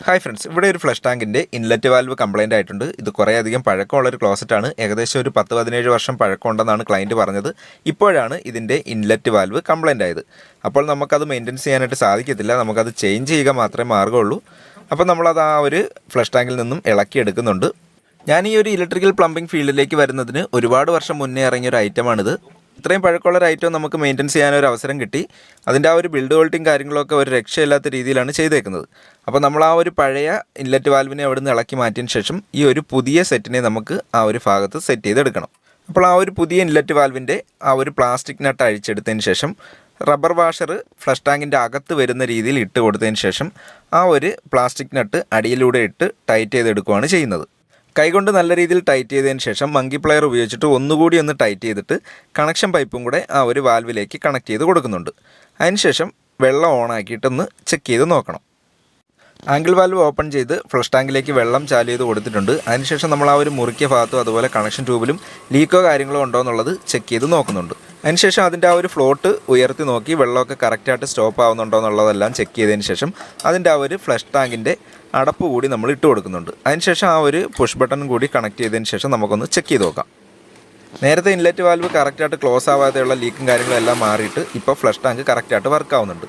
Hi friends, ഇവിടെ ഒരു flush ടാങ്കിൻ്റെ ഇൻലെറ്റ് വാൽവ് കംപ്ലൈൻ്റ് ആയിട്ടുണ്ട്. ഇത് കുറേയധികം പഴക്കമുള്ളൊരു ക്ലോസറ്റാണ്. ഏകദേശം ഒരു 10-17 വർഷം പഴക്കമുണ്ടെന്നാണ് ക്ലയൻറ്റ് പറഞ്ഞത്. ഇപ്പോഴാണ് ഇതിൻ്റെ ഇൻലെറ്റ് വാൽവ് കംപ്ലൈൻ്റ് ആയത്. അപ്പോൾ നമുക്കത് മെയിൻ്റെനൻസ് ചെയ്യാനായിട്ട് സാധിക്കത്തില്ല. നമുക്കത് ചേഞ്ച് ചെയ്യുക മാത്രമേ മാർഗ്ഗമുള്ളൂ. അപ്പോൾ നമ്മളത് ആ ഒരു ഫ്ലഷ് ടാങ്കിൽ നിന്നും ഇളക്കിയെടുക്കുന്നുണ്ട്. ഞാൻ ഈ ഒരു ഇലക്ട്രിക്കൽ പ്ലംബിംഗ് ഫീൽഡിലേക്ക് വരുന്നതിന് ഒരുപാട് വർഷം മുന്നേ ഇറങ്ങിയ ഒരു ഐറ്റമാണിത്. ഇത്രയും പഴക്കമുള്ള ഒരു ഐറ്റം നമുക്ക് മെയിൻ്റെനൻസ് ചെയ്യാനൊരു അവസരം കിട്ടി. അതിൻ്റെ ആ ഒരു ബിൽഡ് ക്വാളിറ്റിയും കാര്യങ്ങളൊക്കെ ഒരു രക്ഷയില്ലാത്ത രീതിയിലാണ് ചെയ്തേക്കുന്നത്. അപ്പോൾ നമ്മൾ ആ ഒരു പഴയ ഇൻലെറ്റ് വാൽവിനെ അവിടെ നിന്ന് ഇളക്കി മാറ്റിയതിന് ശേഷം ഈ ഒരു പുതിയ സെറ്റിനെ നമുക്ക് ആ ഒരു ഭാഗത്ത് സെറ്റ് ചെയ്തെടുക്കണം. അപ്പോൾ ആ ഒരു പുതിയ ഇൻലെറ്റ് വാൽവിൻ്റെ ആ ഒരു പ്ലാസ്റ്റിക് നട്ട് അഴിച്ചെടുത്തതിന് ശേഷം റബ്ബർ വാഷർ ഫ്ലഷ് ടാങ്കിൻ്റെ അകത്ത് വരുന്ന രീതിയിൽ ഇട്ട് കൊടുത്തതിന് ശേഷം ആ ഒരു പ്ലാസ്റ്റിക് നട്ട് അടിയിലൂടെ ഇട്ട് ടൈറ്റ് ചെയ്തെടുക്കുകയാണ് ചെയ്യുന്നത്. കൈകൊണ്ട് നല്ല രീതിയിൽ ടൈറ്റ് ചെയ്തതിന് ശേഷം മങ്കി പ്ലെയർ ഉപയോഗിച്ചിട്ട് ഒന്നുകൂടി ഒന്ന് ടൈറ്റ് ചെയ്തിട്ട് കണക്ഷൻ പൈപ്പും കൂടെ ആ ഒരു വാൽവിലേക്ക് കണക്ട് ചെയ്ത് കൊടുക്കുന്നുണ്ട്. അതിനുശേഷം വെള്ളം ഓണാക്കിയിട്ടൊന്ന് ചെക്ക് ചെയ്ത് നോക്കണം. ആംഗിൾ വാൽവ് ഓപ്പൺ ചെയ്ത് ഫ്ലഷ് ടാങ്കിലേക്ക് വെള്ളം ചാല് ചെയ്ത് കൊടുത്തിട്ടുണ്ട്. അതിനുശേഷം നമ്മൾ ആ ഒരു മുറിക്കിയ ഭാഗത്തും അതുപോലെ കണക്ഷൻ ട്യൂബിലും ലീക്കോ കാര്യങ്ങളോ ഉണ്ടോ എന്നുള്ളത് ചെക്ക് ചെയ്ത് നോക്കുന്നുണ്ട്. അതിനുശേഷം അതിൻ്റെ ആ ഒരു ഫ്ലോട്ട് ഉയർത്തി നോക്കി വെള്ളമൊക്കെ കറക്റ്റായിട്ട് സ്റ്റോപ്പ് ആവുന്നുണ്ടോ എന്നുള്ളതെല്ലാം ചെക്ക് ചെയ്തതിന് ശേഷം അതിൻ്റെ ആ ഒരു ഫ്ലഷ് ടാങ്കിൻ്റെ അടപ്പ് കൂടി നമ്മൾ ഇട്ട് കൊടുക്കുന്നുണ്ട്. അതിനുശേഷം ആ ഒരു പുഷ് ബട്ടൺ കൂടി കണക്ട് ചെയ്തതിന് ശേഷം നമുക്കൊന്ന് ചെക്ക് ചെയ്ത് നോക്കാം. നേരത്തെ ഇൻലെറ്റ് വാൽവ് കറക്റ്റായിട്ട് ക്ലോസ് ആവാതെയുള്ള ലീക്കും കാര്യങ്ങളും എല്ലാം മാറിയിട്ട് ഇപ്പോൾ ഫ്ലഷ് ടാങ്ക് കറക്റ്റായിട്ട് വർക്ക് ആവുന്നുണ്ട്.